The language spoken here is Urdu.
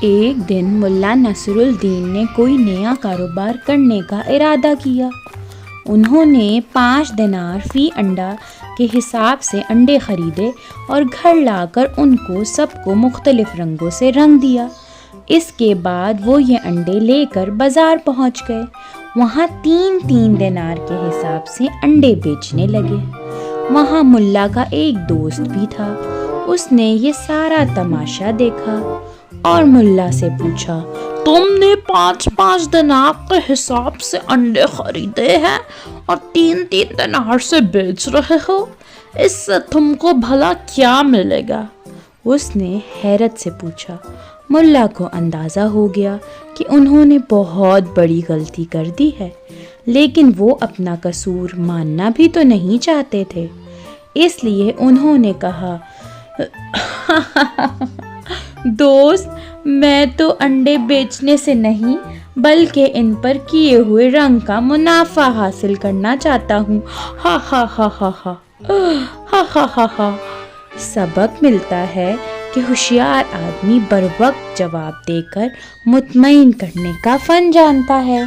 ایک دن ملا نصر الدین نے کوئی نیا کاروبار کرنے کا ارادہ کیا۔ انہوں نے 5 دینار فی انڈا کے حساب سے انڈے خریدے اور گھر لا کر ان کو سب کو مختلف رنگوں سے رنگ دیا۔ اس کے بعد وہ یہ انڈے لے کر بازار پہنچ گئے۔ وہاں 3 دینار کے حساب سے انڈے بیچنے لگے۔ وہاں ملا کا ایک دوست بھی تھا۔ اس نے یہ سارا تماشا دیکھا اور ملا سے پوچھا، تم نے 5 دینار کے حساب سے انڈے خریدے ہیں اور 3 دینار سے بیچ رہے ہو، اس سے تم کو بھلا کیا ملے گا؟ اس نے حیرت سے پوچھا۔ ملا کو اندازہ ہو گیا کہ انہوں نے بہت بڑی غلطی کر دی ہے، لیکن وہ اپنا قصور ماننا بھی تو نہیں چاہتے تھے۔ اس لیے انہوں نے کہا، دوست، میں تو انڈے بیچنے سے نہیں بلکہ ان پر کیے ہوئے رنگ کا منافع حاصل کرنا چاہتا ہوں۔ ہا ہا ہا ہا ہا ہا ہا ہا ہا۔ سبق ملتا ہے کہ ہوشیار آدمی بر وقت جواب دے کر مطمئن کرنے کا فن جانتا ہے۔